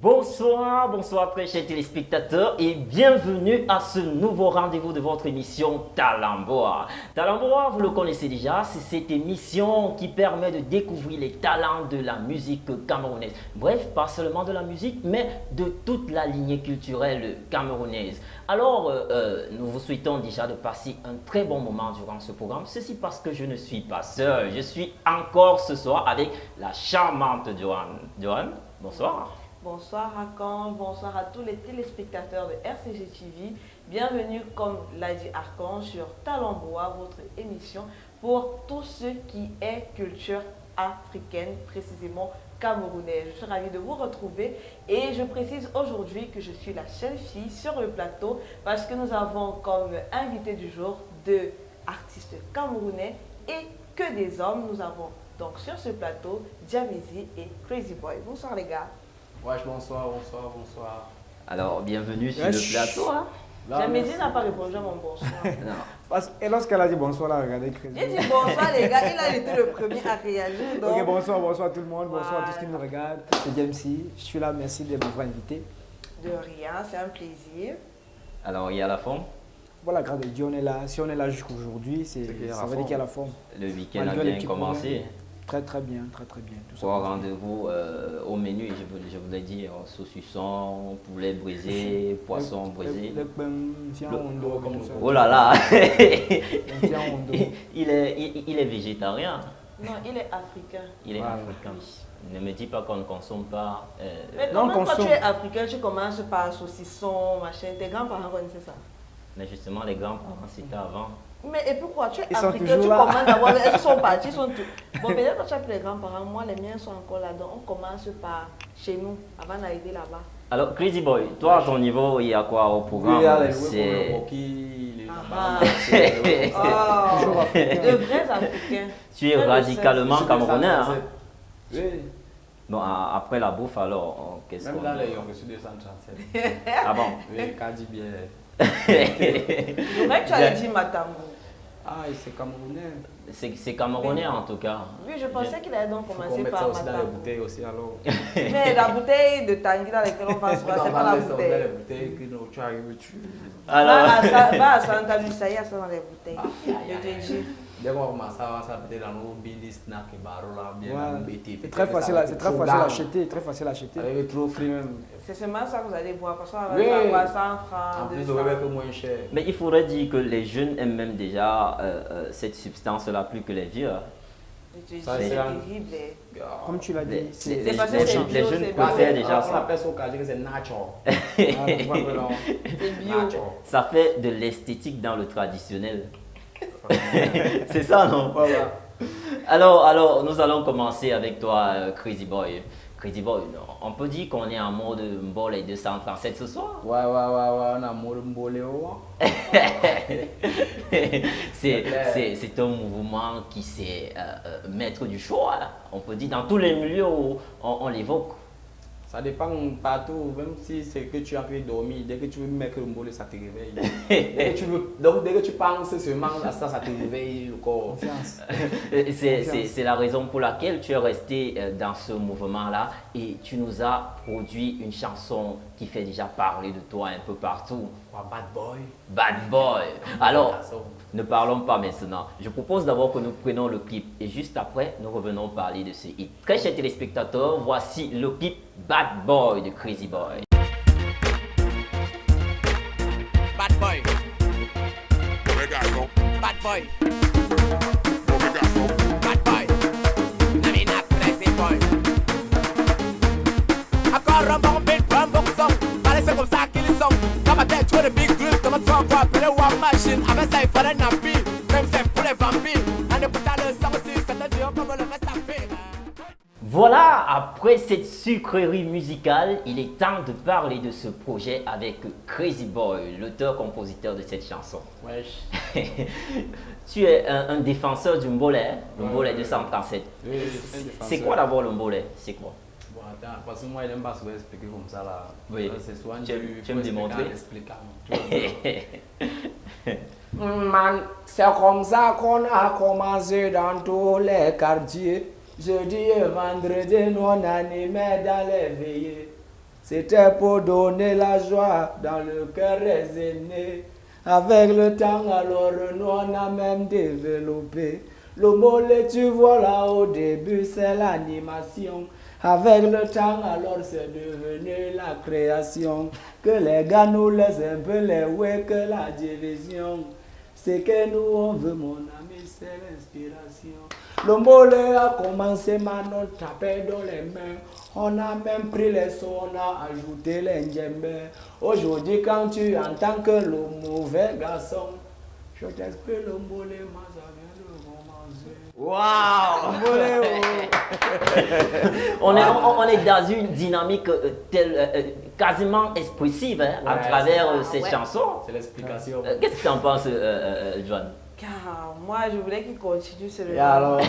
Bonsoir, bonsoir très chers téléspectateurs et bienvenue à ce nouveau rendez-vous de votre émission Talamboa. Talamboa, vous le connaissez déjà, c'est cette émission qui permet de découvrir les talents de la musique camerounaise. Bref, pas seulement de la musique, mais de toute la lignée culturelle camerounaise. Alors, nous vous souhaitons déjà de passer un très bon moment durant ce programme. Ceci parce que je ne suis pas seul, je suis encore ce soir avec la charmante Joanne. Joanne, bonsoir. Bonsoir Arcan, bonsoir à tous les téléspectateurs de RCG TV. Bienvenue, comme l'a dit Arcan, sur Talamboa, votre émission pour tout ce qui est culture africaine, précisément camerounaise. Je suis ravie de vous retrouver et je précise aujourd'hui que je suis la seule fille sur le plateau parce que nous avons comme invité du jour deux artistes camerounais et que des hommes. Nous avons donc sur ce plateau Djamezi et Crazy Boy. Bonsoir les gars. Wesh, bonsoir. Alors, bienvenue sur le plateau. Hein? Djamezi n'a pas répondu à mon bonsoir. Non. Et lorsqu'elle a dit bonsoir, là, regardez Crazy. J'ai dit bonsoir les gars, il a été le premier à réagir. Donc... Ok, bonsoir tout le monde, bonsoir Voilà. à tous ceux qui nous regardent. C'est James C. Je suis là, merci de m'avoir invité. De rien, c'est un plaisir. Alors, il y a la forme. Voilà, grâce à Dieu, on est là. Si on est là jusqu'aujourd'hui, ça veut dire qu'il y a la forme. Le week-end a Malgré les bien petits commencé. problèmes. Très bien. Tout Pour rendez-vous au menu, je voulais dire saucisson, poulet brisé, poisson brisé. Oh là là. Il est végétarien. Non, il est africain. Il est africain. Ne me dis pas qu'on ne consomme pas. Mais Non, comment quand consomme. tu es africain, tu commences par saucisson, machin. Tes grands-parents connaissaient ça. Mais justement, les grands-parents, c'était avant. Mais et pourquoi tu es Ils sont africain, toujours tu là. commences d'abord. Ils sont partis, ils sont tous. Bon, peut-être quand tu as pris les grands-parents, moi les miens sont encore là. Donc on commence par chez nous avant d'arriver là-bas. Alors, Crazy Boy, toi, à ton niveau, il y a quoi au programme? C'est Ah. Toujours Oh, africain. de vrais africains. tu es radicalement camerounais. Hein? Oui, Bon, après la bouffe, alors, qu'est-ce même qu'on... là, ils ont reçu 237. Ah bon? Oui, Kadi bien. Je croyais que tu allais dire Matambo. Ah, c'est camerounais. C'est camerounais en tout cas. Oui, je pensais qu'il allait donc Faut qu'on commencer mette ça par aussi dans les Matambo. bouteilles aussi, alors. Mais la bouteille de Tanguy dans laquelle on va se voir, c'est pas la Dans les bouteille. bouteilles que nous, tu arrives, tu... Alors, Va à Santa Lucia, il y a ça dans les bouteilles. Je te dis. Dès qu'on commence à s'habiter dans nos bini, snack et barreaux là, bien dans nos BT. C'est très facile à acheter. Avec trop free même. C'est seulement ça que vous allez voir, parce qu'on va Oui. avoir 100 francs, En plus, 200. on va être moins cher. mais il faudrait dire que les jeunes aiment même déjà cette substance-là plus que les vieux. Hein. Je te dis, Ça, c'est c'est terrible. Comme tu l'as dit, Les, c'est les- parce que les c'est jeunes- bio, les jeunes c'est préfèrent bio. déjà On ça. appelle ça au Kadi que c'est natural. C'est bio. Natural. Ça fait de l'esthétique dans le traditionnel. C'est ça, non? Voilà. Alors, nous allons commencer avec toi, Crazy Boy. Crazy Boy, on peut dire qu'on est en mode Mbole 237 ce soir? Ouais, on a amour mbolé. C'est un mouvement qui s'est maître du choix. Là. On peut dire dans tous les milieux où on l'évoque. Ça dépend partout, même si c'est que tu es en train de dormir, dès que tu veux mettre le mbolé, ça te réveille. Donc dès que tu penses seulement à ça, ça te réveille le corps. Confiance. C'est la raison pour laquelle tu es resté dans ce mouvement-là et tu nous as produit une chanson qui fait déjà parler de toi un peu partout. Bad boy. Bad Boy. Alors, ne parlons pas maintenant. Je propose d'abord que nous prenions le clip et juste après, nous revenons parler de ce hit. Très chers téléspectateurs, voici le clip Bad Boy de Crazy Boy. Bad boy, Obrigado, bad boy, obrigado. bad boy. Na me not crazy boy. Encore un bon beat, un bon son. Parlez c'est comme ça qu'ils sont. Dans ma tête, tu vois le big drill. Dans ma toi, quoi, appeler one machine. Avec ça, il fallait napper. Même c'est pour les vampires. En écoutant le son aussi, c'est un dur comme le reste à faire. Voilà, après cette sucrerie musicale, il est temps de parler de ce projet avec Crazy Boy, l'auteur-compositeur de cette chanson. Wesh. Tu es un défenseur du Mbole, le Mbole 237. Oui, C'est quoi d'abord le Mbole? C'est quoi? Bon, attends, parce que moi, il n'aime pas souvent expliquer comme ça là. Oui. C'est souvent Tu aimes faut démontrer? expliquer en Man, c'est comme ça qu'on a commencé dans tous les quartiers. Jeudi et vendredi, nous on animait dans les veillées. C'était pour donner la joie dans le cœur des aînés. Avec le temps, alors nous on a même développé. Le mollet, tu vois là au début, c'est l'animation. Avec le temps, alors c'est devenu la création. Que les gars nous laissent un peu les ouais que la division. C'est que nous on veut, mon ami, c'est l'inspiration. Le mollet a commencé, maintenant taper dans les mains. On a même pris les sons, on a ajouté les djembés. Aujourd'hui, quand tu entends que le mauvais garçon, je t'explique le mollet, moi ça vient de commencer. Waouh! On est dans une dynamique quasiment expressive hein, à travers ces chansons. C'est l'explication. Qu'est-ce que tu en penses, Joanne? Car moi, je voulais qu'il continue ce Et alors, je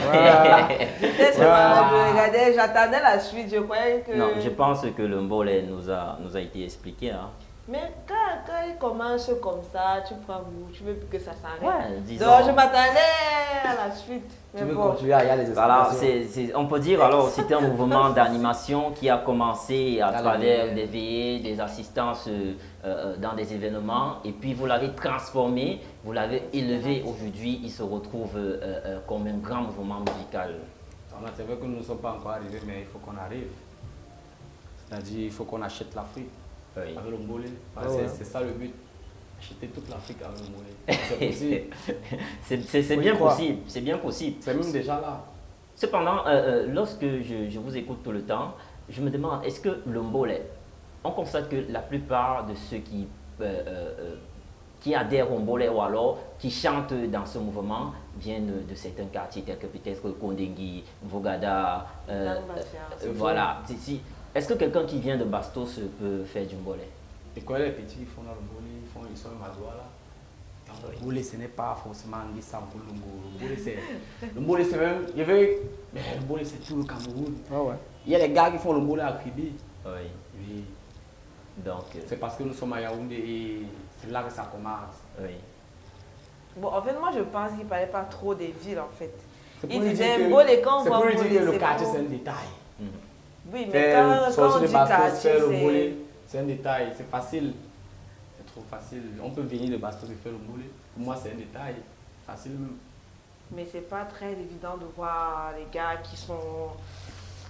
regardais, j'attendais la suite, je croyais que... Non, je pense que le mbolé nous a été expliqué. Hein. Mais quand il commence comme ça, tu prends goût, tu veux plus que ça s'arrête. Ouais, disons. Donc je m'attendais à la suite. tu Mais veux bon. continuer, il y a les Voilà, explications. on peut dire alors c'était un mouvement d'animation qui a commencé à travers des veillées, des assistances dans des événements et puis vous l'avez transformé, vous l'avez élevé aujourd'hui, il se retrouve comme un grand mouvement musical. C'est vrai que nous ne sommes pas encore arrivés, mais il faut qu'on arrive. C'est-à-dire il faut qu'on achète l'Afrique Oui. avec le mbolé. C'est ça le but. Acheter toute l'Afrique avec le mbolé. C'est possible. C'est bien possible, c'est bien possible. C'est même déjà là. Cependant, lorsque je vous écoute tout le temps, je me demande, est-ce que le mbolé, on constate que la plupart de ceux qui adhèrent au mbolé ou alors qui chantent dans ce mouvement viennent de certains quartiers tels que peut-être Kondengui, Vogada, voilà. Est-ce que quelqu'un qui vient de Bastos peut faire du mbolé? Et quand les petits qui font dans le mbolé, ils sont un madoua là. Le mbolé, ce n'est pas forcément Anguissa ça pour le mbolé. Le mbolé, c'est même. Mais le mbolé, c'est tout le Cameroun. Ah ouais. Il y a des gars qui font le mbolé à Kribi. Oui. Oui. Donc, C'est parce que nous sommes à Yaoundé et c'est là que ça commence. oui. Bon, en fait, moi je pense qu'il ne parlait pas trop des villes en fait. C'est pour Il lui disait dire que- mbolé quand on c'est voit pour lui mbolé, dire que le c'est quartier, pour- c'est un détail. Oui, mais Faire quand sortir on de dit Bastos, quartier, faire le c'est... mbolé, c'est un détail. C'est facile. C'est trop facile. On peut venir de Bastos et faire le mbolé. Pour moi, c'est un détail. Facile même. Mais c'est pas très évident de voir les gars qui sont...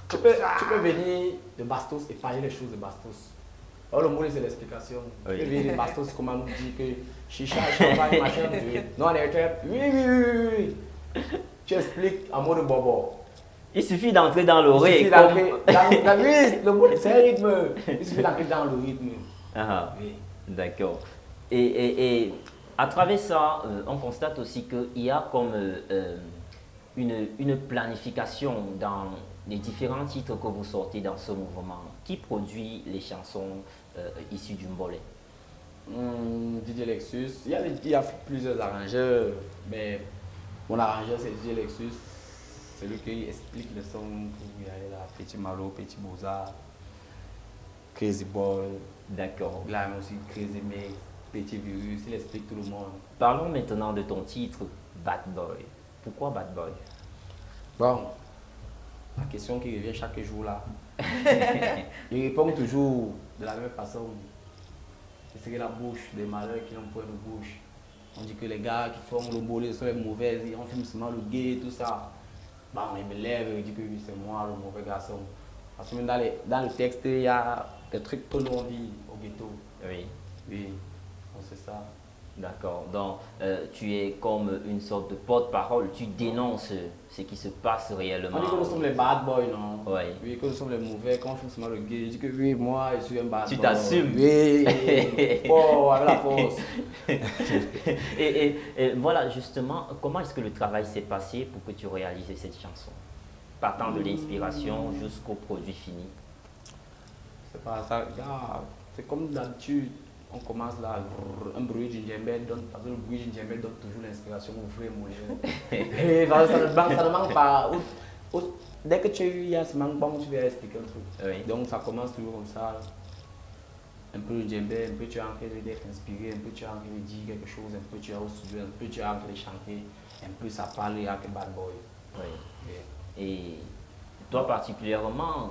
Tu peux venir de Bastos et parler les choses de Bastos. Alors le mbolé, c'est l'explication. Oui. Tu peux venir de Bastos, comment nous dit que chicha, champagne, machin, non, on est très... Oui. Tu expliques en mode bobo. Il suffit d'entrer dans le Il suffit rythme. d'entrer dans le rythme. Le mbolé, c'est un rythme. Il suffit d'entrer dans le rythme. Ah, Oui. d'accord. Et à travers ça, on constate aussi qu'il y a comme une planification dans les différents titres que vous sortez dans ce mouvement. Qui produit les chansons issues du mbolé? DJ Lexus. Il y a plusieurs arrangeurs, mais mon arrangeur c'est DJ Lexus. C'est lui qui explique les sons pour y aller là. Petit Malo, Petit Mozart, Crazy Boy. D'accord. Là aussi Crazy Mix, Petit Virus, il explique tout le monde. Parlons maintenant de ton titre, Bad Boy. Pourquoi Bad Boy? Bon, la question qui revient chaque jour là. Il répond toujours de la même façon. C'est la bouche des malheurs qui n'ont point de bouche. On dit que les gars qui font le mbolé sont les mauvais, ils fument seulement le gay, tout ça. Bon, il me lève et dit que c'est moi le mauvais garçon. Parce que même dans le texte, il y a des trucs que nous on vit au ghetto. Oui. Oui, donc c'est ça. D'accord. Donc, tu es comme une sorte de porte-parole. Tu dénonces ce qui se passe réellement. On dit que nous sommes les bad boys, non? Oui. Oui, que nous sommes les mauvais, quand on fume seulement le gay. Je dis que oui, moi, je suis un bad Tu boy. t'assumes. Oui, fort, avec la force. et voilà, justement, comment est-ce que le travail s'est passé pour que tu réalises cette chanson? Partant de l'inspiration jusqu'au produit fini. C'est pas ça, gars. C'est comme d'habitude. On commence là, un bruit d'une djembé donne, parce que le bruit d'une djembé donne toujours l'inspiration au frère mouillé. Ça ne manque pas. Dès que tu as ce manque, bon, tu vas expliquer un truc. Oui. Donc ça commence toujours comme ça. Un peu de djembé, un peu tu as envie d'être inspiré, un peu tu as envie de dire quelque chose, un peu tu as au studio, un peu tu as envie de chanter, un peu ça parle avec Bad Boy. Oui. Oui. Et toi particulièrement,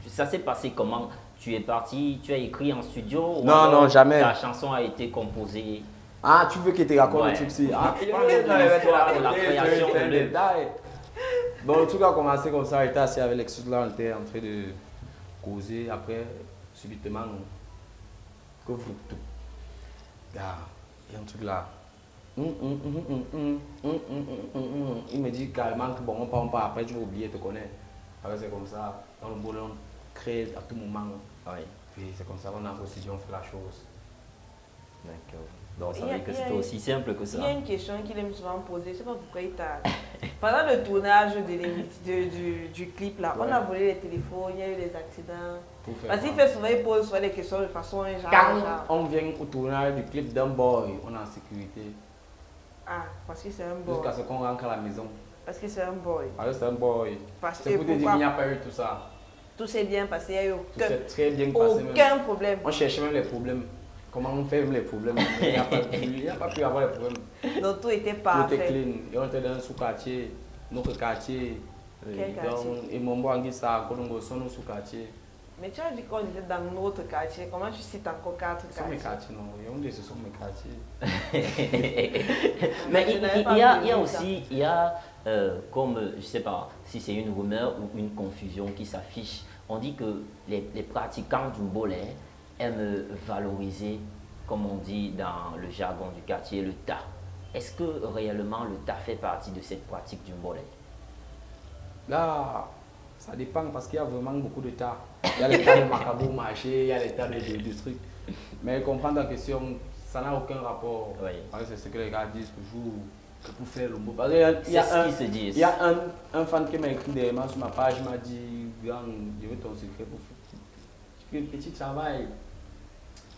ça s'est passé comment? tu es parti, tu as écrit en studio ou Non, alors non, jamais. Ta chanson a été composée. Ah, tu veux que te raconte Ouais. le truc si ah, Parle de l'histoire de la création c'est un de l'œuvre. détail. Bon, le truc a commencé comme ça, on était assis avec Lexus là, on était en train de causer. Après, subitement, que vous tout. Gars, il y a un truc là. Il me dit carrément que bon, on part après, tu vas oublier, te connais. Après, c'est comme ça, dans le boulot, on crée à tout moment. Oui, Puis c'est comme ça, on a aussi on fait la chose. d'accord. Donc, ça Il y a- veut dire que il y a- c'était aussi simple que Il ça. y a une question qu'il aime souvent poser, je ne sais pas pourquoi il t'a. Pendant le tournage du clip, là, on a volé les téléphones, il y a eu des accidents. Pour faire Parce qu'il quoi? fait souvent, il pose souvent des questions de façon genre. Quand genre, on vient au tournage du clip d'un boy, on est en sécurité. Ah, parce que c'est un boy. Jusqu'à ce qu'on rentre à la maison. Parce que c'est un boy. Parce que c'est un boy. Parce C'est que pour te dire pourquoi qu'il n'y a pas eu tout ça. tout s'est bien passé, il n'y a eu Tout s'est très bien passé. Même. aucun problème. On cherchait même les problèmes. Comment on fait même les problèmes. Il n'y a pas pu avoir les problèmes. Donc tout était Tout était parfait. clean. Et on était dans un sous-quartier. Notre quartier. Quel quartier? Et mon boy Anguissa, Kolongo, sont nos sous-quartiers. Mais tu as dit qu'on était dans notre quartier. Comment tu cites encore 4 Ce sont mes quartiers? quartiers, non. Et on dit que ce sont mes quartiers. Mais Je il n'avais pas y a, vu il y a ça. aussi, comme, je ne sais pas si c'est une rumeur ou une confusion qui s'affiche, on dit que les pratiquants du mbolé aiment valoriser, comme on dit dans le jargon du quartier, le tas. Est-ce que réellement le tas fait partie de cette pratique du mbolé? Là, ça dépend parce qu'il y a vraiment beaucoup de tas. Il y a les tas de Macabo marché, il y a les tas de trucs. Mais comprendre la question, ça n'a aucun rapport. Oui. Parce que c'est ce que les gars disent toujours que pour faire le mot. Parce qu'il y a, C'est ce qui se dit. il y a un fan qui m'a écrit des sur ma page, il m'a dit, Grand, je veux ton secret pour faire un petit travail.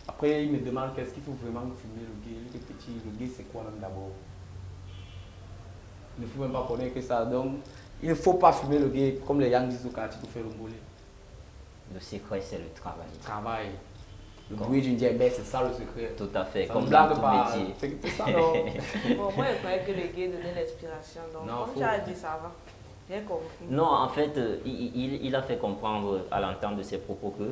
Après, il me demande qu'est-ce qu'il faut vraiment fumer le gay. Le petit, le gay c'est quoi même d'abord? Il ne faut même pas connaître que ça. Donc, il ne faut pas fumer le gay comme les Yang disent au quartier pour faire le mbolé. Le secret, c'est le travail. Travail. Le Comme- bruit d'une diabète, c'est ça le secret. Tout à fait, Ça comme ne dans blague tout pas. métier. C'est ça, non? Bon, moi, je croyais que les gays donnaient l'inspiration. Donc, Non, comme faut- tu as dit, ça va. Bien compris. Non, en fait, il a fait comprendre à l'entente de ses propos que,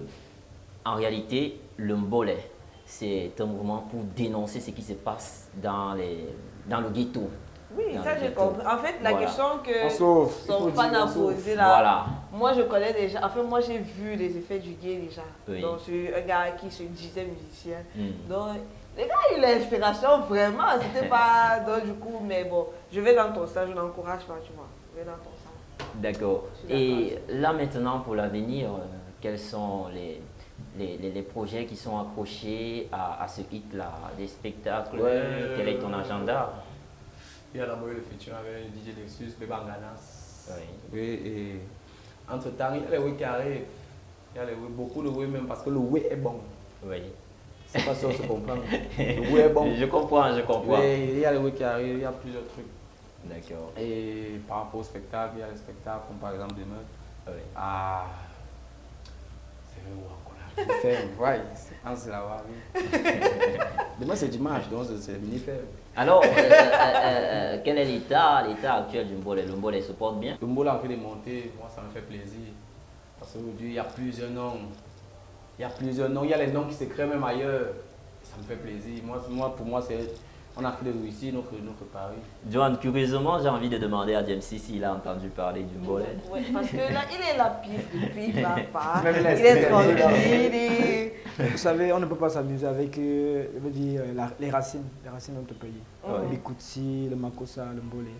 en réalité, le mbolé, c'est un mouvement pour dénoncer ce qui se passe dans le ghetto. Oui, Dans ça le j'ai ghetto. compris. En fait, la Voilà. question que On sauve. Il faut son dire, fan a on sauve. posée là, Voilà. moi je connais déjà. En fait, moi j'ai vu les effets du gay déjà. Oui. Donc, c'est un gars qui se disait musicien. Mm. Donc, les gars, il a l'inspiration vraiment. C'était pas. Donc, du coup, mais bon, je vais dans ton sens, je n'encourage pas, tu vois. Je vais dans ton sens. D'accord. Je suis Et là maintenant, pour l'avenir, quels sont les projets qui sont accrochés à ce hit-là? Des spectacles? Ouais. Quel est ton agenda? Il y a d'abord le feature avec le DJ Lexus, Bébé Ganas. Oui. Oui, et entre temps, il y a les oui qui arrivent. Il y a les oui, beaucoup de oui même parce que le oui est bon. Oui. C'est pas ça, on se comprend. Le oui est bon. Je comprends, je comprends. Oui, il y a les oui qui arrivent, il y a plusieurs trucs. D'accord. Et par rapport au spectacle, il y a les spectacles comme par exemple demain. Oui. Ah, c'est vrai où encore là. Mini-ferme, ouais, c'est là-bas, oui. Demain c'est dimanche, donc c'est mini-ferme. Alors, quel est l'état actuel du mbolé? Le mbolé se porte bien? Le mot là en train de monter, moi ça me fait plaisir. Parce qu'aujourd'hui il y a plusieurs noms. Il y a plusieurs noms, il y a les noms qui se créent même ailleurs. Ça me fait plaisir. Moi pour moi, on a fait de réussir notre pari. Johan, curieusement, j'ai envie de demander à James s'il a entendu parler du mbolé. Ouais, parce que là, il est la piste depuis, il va pas. Même Il laisse est faire. tranquille. Vous savez, on ne peut pas s'amuser avec je veux dire, les racines de notre pays. Ouais. Les Koutsi, le Makossa, le Mbolé.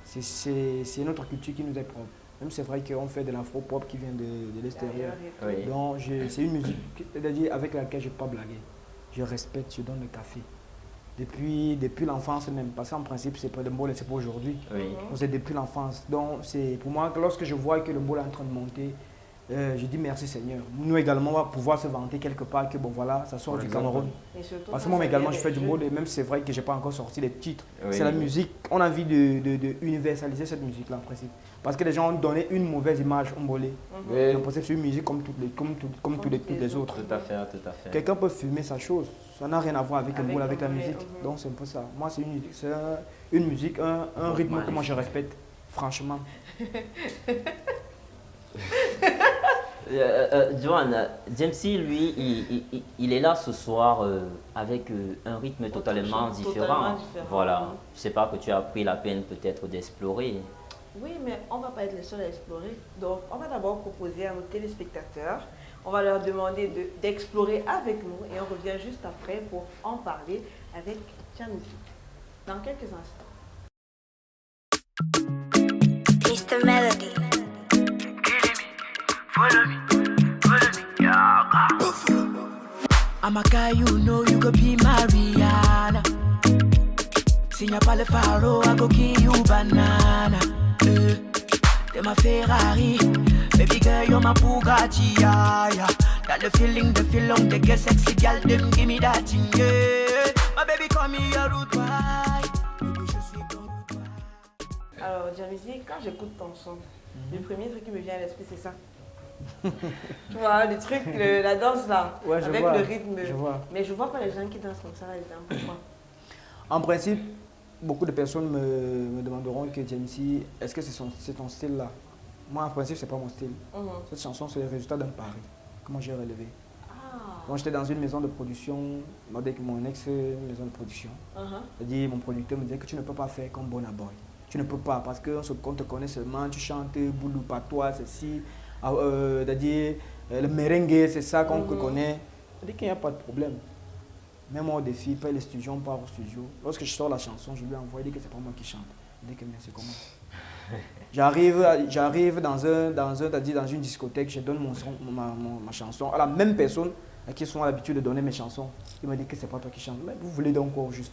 C'est notre culture qui nous est propre. Même c'est vrai qu'on fait de l'afro-pop qui vient de l'extérieur. Oui. Donc c'est une musique c'est-à-dire avec laquelle je ne peux pas blaguer. Je respecte, je donne le café. Depuis l'enfance même, parce qu'en principe, c'est pas le mbolé, c'est pas aujourd'hui. Oui. Donc, c'est depuis l'enfance. Donc, c'est pour moi que lorsque je vois que le mbolé est en train de monter, je dis merci Seigneur. Nous également, on va pouvoir se vanter quelque part que bon voilà, ça sort Par du exemple. Cameroun. Et surtout, Parce que quand moi ça également, vient je fais des du jeunes. mbolé, même si c'est vrai que j'ai pas encore sorti les titres. Oui. C'est la musique, on a envie de universaliser cette musique-là en principe. Parce que les gens ont donné une mauvaise image au mbolé. Mhm. Oui. On pensait que c'est une musique comme toutes les autres. Tout à fait, tout à fait. Quelqu'un peut fumer sa chose, ça n'a rien à voir avec le Avec mot, le avec la mot, musique. mhm. Donc c'est un peu ça. Moi c'est une musique, un rythme que moi je respecte, franchement. Johan, Jamesy, lui, il est là ce soir avec un rythme totalement différent. Voilà. Je sais pas que tu as pris la peine peut-être d'explorer. Oui, mais on ne va pas être les seuls à explorer. Donc, on va d'abord proposer à nos téléspectateurs, on va leur demander d'explorer avec nous et on revient juste après pour en parler avec Jamesy dans quelques instants. Mr. Melody. I'm a guy, you know you go be Mariana. Signa pas le pharaoh, I go give you banana. T'es ma Ferrari, baby girl, you're my Bugatti, yeah, yeah. Got the feeling, the get sexy girl, them give me that thing, yeah. My baby call me your root boy. Baby, je suis ton root boy. Alors, Jamesy, quand j'écoute ton son, le premier truc qui me vient à l'esprit, c'est ça. Tu vois, le truc, la danse là, Ouais, je avec vois, le rythme. je vois. Mais je vois pas les gens qui dansent comme ça là-dedans. Pourquoi? En principe, beaucoup de personnes me demanderont que Jamesy, est-ce que c'est ton style là? Moi, en principe, c'est pas mon style. Cette chanson, c'est le résultat d'un pari que moi j'ai relevé. Quand j'étais dans une maison de production, avec mon ex-maison de production, c'est-à-dire mon producteur me disait que tu ne peux pas faire comme Burna Boy. Tu ne peux pas parce qu'on te connaît seulement, tu chantes boulou patois, ceci. C'est-à-dire le merengue, c'est ça qu'on connaît. C'est-à-dire qu'il n'y a pas de problème. Même moi au défi, paye les studios, on part au studio. Lorsque je sors la chanson, je lui envoie, il dit que c'est pas moi qui chante. Il dit que mais c'est comment? J'arrive dans une discothèque, je donne ma chanson à la même personne à qui ils ont l'habitude de donner mes chansons. Il me dit que c'est pas toi qui chante. Mais vous voulez donc quoi au juste?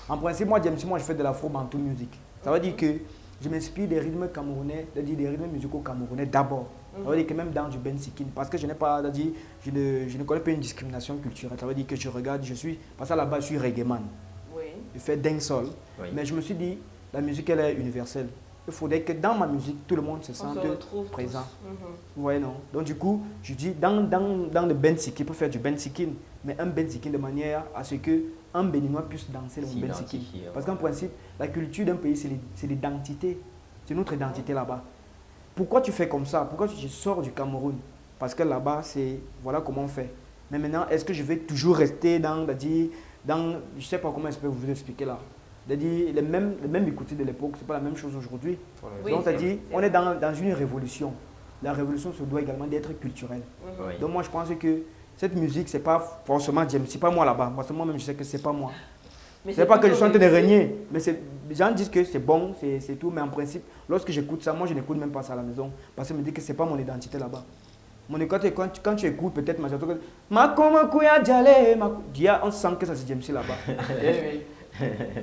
En principe, moi je fais de l'afro-bantou music. Ça veut dire que je m'inspire des rythmes camerounais, c'est-à-dire des rythmes musicaux camerounais d'abord. Ça veut dire que même dans du bensikin, parce que je n'ai pas, c'est-à-dire je ne connais pas une discrimination culturelle. Ça veut dire que je regarde, parce que là-bas je suis reggae man. Oui. Je fais dancehall. Oui. Mais je me suis dit, la musique elle est universelle. Il faudrait que dans ma musique, tout le monde se sente présent. Vous voyez, non? Donc du coup, je dis, dans le bensikin, il peut faire du bensikin, mais un bensikin de manière à ce que un Béninois puisse danser le bensikin. Parce qu'en principe, la culture d'un pays, c'est l'identité. C'est notre identité là-bas. Pourquoi tu fais comme ça? Pourquoi tu sors du Cameroun? Parce que là-bas, voilà comment on fait. Mais maintenant, est-ce que je vais toujours rester je ne sais pas comment je peux vous expliquer là. C'est-à-dire, les mêmes écouteurs de l'époque, ce n'est pas la même chose aujourd'hui. Oui, donc, c'est-à-dire, on est dans une révolution. La révolution se doit également d'être culturelle. Oui. Donc, moi, je pense que cette musique, ce n'est pas forcément James, ce n'est pas moi là-bas. Moi-même, je sais que ce n'est pas moi. Ce n'est pas que je suis en train de régner, mais les gens disent que c'est bon, c'est tout. Mais en principe, lorsque j'écoute ça, moi, je n'écoute même pas ça à la maison. Parce que je me dis que ce n'est pas mon identité là-bas. Quand tu écoutes peut-être ma chanson, on sent que ça c'est James là-bas.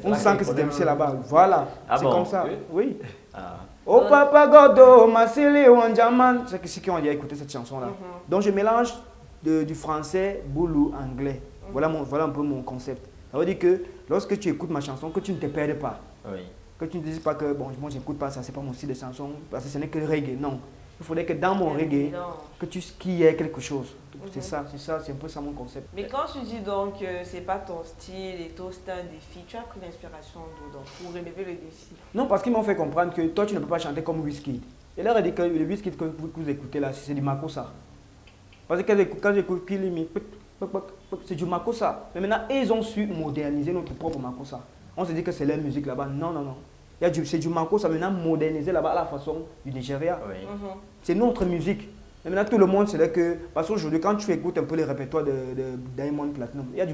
On sent que c'est James là-bas. Voilà, c'est comme ça. Oui. Oh papa Godo, Masili Wanjaman. C'est ceux qui ont déjà écouté cette chanson-là. Donc je mélange du français, boulou, anglais. Voilà un peu mon concept. Ça veut dire que lorsque tu écoutes ma chanson, que tu ne te perds pas. Oui. Que tu ne dises pas que bon, moi j'écoute pas ça, c'est pas mon style de chanson, parce que ce n'est que le reggae. Non. Il faudrait que dans mon reggae, qu'il y ait quelque chose. C'est ça, c'est un peu ça mon concept. Mais quand tu dis donc que c'est pas ton style et tout, c'est un défi, tu as pris l'inspiration d'où donc pour relever le défi? Non, parce qu'ils m'ont fait comprendre que toi tu ne peux pas chanter comme Wizkid. Et leur a dit que le Wizkid que vous écoutez là, c'est du Makossa. Parce que quand j'écoute Kilimi, c'est du Makossa. Mais maintenant, ils ont su moderniser notre propre Makossa. On se dit que c'est leur musique là-bas. Non. C'est du Makossa maintenant modernisé là-bas à la façon du Nigeria. Oui. C'est notre musique. Mais maintenant, tout le monde, c'est là que. Parce qu'aujourd'hui, quand tu écoutes un peu les répertoires de Diamond Platinum, il y a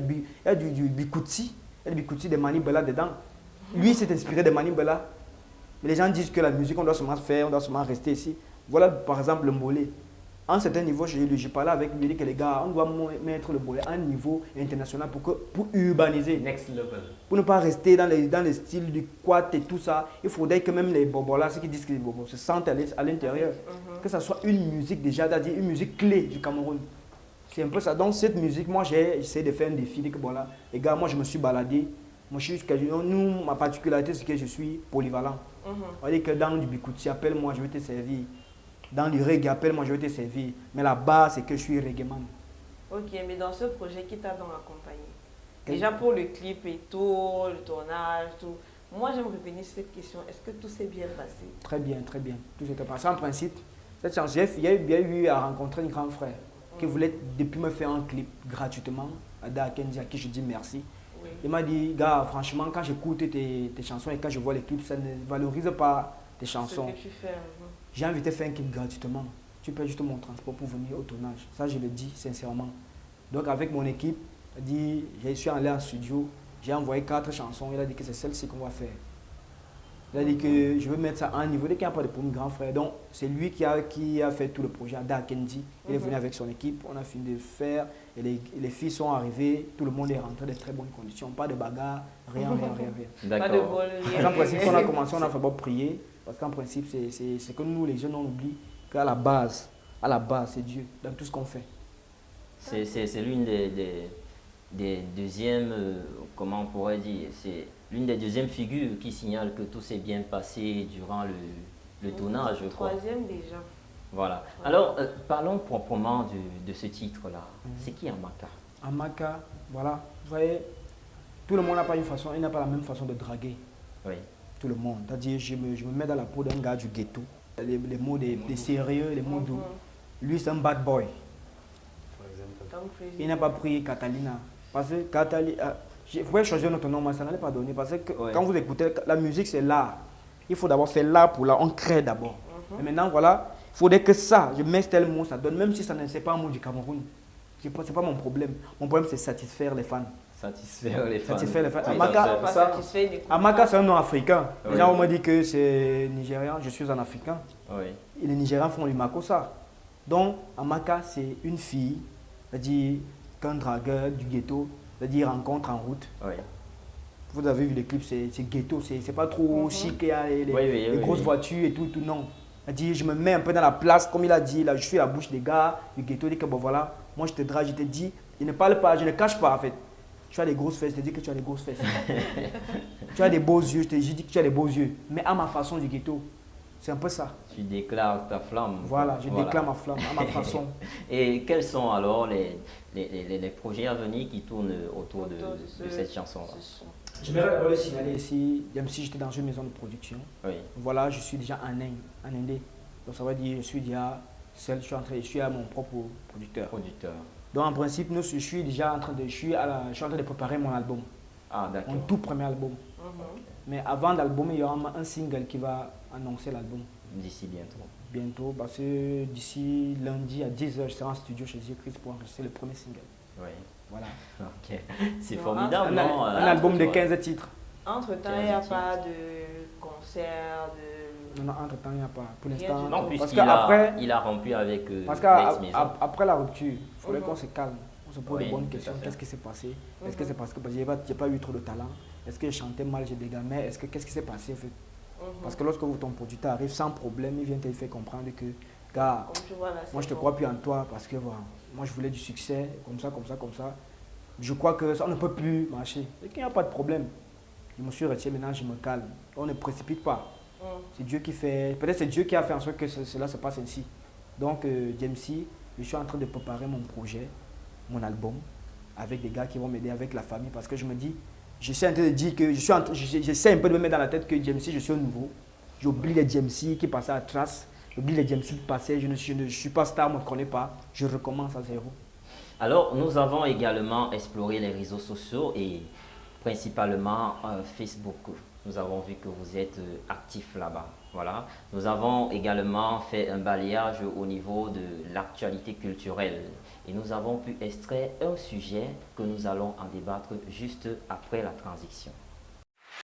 du Bikutsi. Il y a du Bikutsi de Mani Bella dedans. Lui, s'est inspiré de Mani Bella. Mais les gens disent que la musique, on doit seulement faire, on doit seulement rester ici. Voilà, par exemple, le mollet. À un certain niveau, j'ai parlé avec lui, il dit que les gars, on doit mettre le mollet à un niveau international pour urbaniser. Next level. Pour ne pas rester dans les styles du quad et tout ça, il faudrait que même les bobos là, ceux qui disent que les bobos se sentent à l'intérieur. Que ça soit une musique déjà, c'est-à-dire une musique clé du Cameroun. C'est un peu ça. Donc cette musique, moi j'ai essayé de faire un défi. Que bon là, les gars, moi je me suis baladé. Moi, ma particularité, c'est que je suis polyvalent. On va dire que dans du Bikutsi, appelle-moi, je vais te servir. Dans le reggae, appelle-moi, je vais te servir. Mais là-bas, c'est que je suis reggae man. Ok, mais dans ce projet, qui t'a donc accompagné? Déjà pour le clip et tout, le tournage, tout. Moi, j'aimerais revenir sur cette question. Est-ce que tout s'est bien passé? Très bien, très bien. Tout s'est passé. En principe, Cette chance, j'ai bien eu à rencontrer un grand frère qui voulait depuis me faire un clip gratuitement à Dakendi, à qui je dis merci. Oui. Il m'a dit, gars, franchement, quand j'écoute tes chansons et quand je vois les clips, ça ne valorise pas tes chansons. Ce que tu fais. J'ai invité à faire un clip gratuitement. Tu payes juste mon transport pour venir au tournage. Ça, je le dis sincèrement. Donc, avec mon équipe, je suis allé en studio, j'ai envoyé 4 chansons. Il a dit que c'est celle-ci qu'on va faire. Il a dit que je veux mettre ça à un niveau. Dès qu'il n'y a pas de problème, grand frère. Donc, c'est lui qui a fait tout le projet à Dakendi. Il est venu avec son équipe. On a fini de faire. Et les filles sont arrivées. Tout le monde est rentré dans de très bonnes conditions. Pas de bagarre, rien. Pas de bol. En principe, on a commencé, on a fait prier. Parce qu'en principe, c'est que nous, les jeunes, on oublie qu'à la base, c'est Dieu dans tout ce qu'on fait. C'est l'une des deuxièmes, comment on pourrait dire, c'est l'une des deuxièmes figures qui signale que tout s'est bien passé durant le tournage, je crois. Troisième déjà. Voilà. Alors, parlons proprement de ce titre-là. C'est qui Amaka? Amaka, voilà. Vous voyez, tout le monde n'a pas une façon, il n'a pas la même façon de draguer. Oui. Tout le monde. C'est-à-dire, je me mets dans la peau d'un gars du ghetto. Les mots des sérieux, les mots doux. Lui, c'est un bad boy. Il n'a pas pris Catalina. Parce que Catalina, vous pouvez choisir notre nom, mais ça n'allait pas donner. Parce que quand vous écoutez, la musique, c'est l'art. Il faut d'abord faire l'art pour l'art. On crée d'abord. Et maintenant, voilà, il faudrait que ça, je mets tel mot, ça donne. Même si ça ne c'est pas un mot du Cameroun. Ce n'est pas mon problème. Mon problème, c'est satisfaire les fans. Satisfaire les fans. Satisfaire les fans. Oui, Amaka, c'est un nom africain. Les gens m'ont dit que c'est nigérian, je suis un africain. Oui. Et les Nigérians font du makossa. Donc, Amaka, c'est une fille, c'est-à-dire qu'un dragueur du ghetto, c'est-à-dire rencontre en route. Oui. Vous avez vu les clips, c'est ghetto, c'est pas trop chic, il y a les grosses voitures et tout, non. C'est-à-dire, je me mets un peu dans la place, comme il a dit, là, je suis la bouche des gars du ghetto, il dit que bon voilà, moi je te drague, je te dis, il ne parle pas, je ne cache pas en fait. Tu as des grosses fesses, je te dis que tu as des grosses fesses. Tu as des beaux yeux, je dis que tu as des beaux yeux. Mais à ma façon du ghetto, c'est un peu ça. Tu déclares ta flamme. Voilà, je déclare ma flamme, à ma façon. Et quels sont alors les projets à venir qui tournent autour de cette chanson-là? J'aimerais d'abord le signaler ici, même si j'étais dans une maison de production. Oui. Voilà, je suis déjà en Indé. Donc ça veut dire je suis déjà seul, je suis à mon propre producteur. Donc en principe, je suis déjà en train de préparer mon album. Ah, d'accord. Mon tout premier album. Mais avant l'album, il y aura un single qui va annoncer l'album. D'ici bientôt. Bientôt, parce que d'ici lundi à 10h, je serai en studio chez Chris pour enregistrer le premier single. Oui. Voilà. Ok. C'est formidable, non? Un album de 15 titres. Entre-temps, il n'y a pas de concert, de... Non, entre-temps, il n'y a pas. Pour l'instant. Non, puisqu'il a rompu avec parce l'ex-maison. qu'après la rupture, il faudrait qu'on se calme. On se pose de bonnes questions. Qu'est-ce qui s'est passé? Est-ce que c'est parce que j'ai pas eu trop de talent? Est-ce que je chantais mal, j'ai dégamé? Qu'est-ce qui s'est passé en fait? Parce que lorsque ton producteur arrive sans problème, il vient te faire comprendre que, gars, moi je te crois plus en toi parce que voilà, moi je voulais du succès, comme ça. Je crois que ça ne peut plus marcher. Et qu'il n'y a pas de problème. Je me suis retiré, maintenant je me calme. On ne précipite pas. C'est Dieu qui fait, peut-être c'est Dieu qui a fait en sorte que cela se passe ainsi. Donc, Jamesy, je suis en train de préparer mon projet, mon album, avec des gars qui vont m'aider, avec la famille, parce que je me dis, je suis en train de dire que j'essaie un peu de me mettre dans la tête que Jamesy, je suis un nouveau. J'oublie les Jamesy qui passaient à Trace, j'oublie les Jamesy qui passaient, je ne suis pas star, on ne me connaît pas, je recommence à zéro. Alors, nous avons également exploré les réseaux sociaux et principalement Facebook. Nous avons vu que vous êtes actif là-bas. Voilà. Nous avons également fait un balayage au niveau de l'actualité culturelle et nous avons pu extraire un sujet que nous allons en débattre juste après la transition.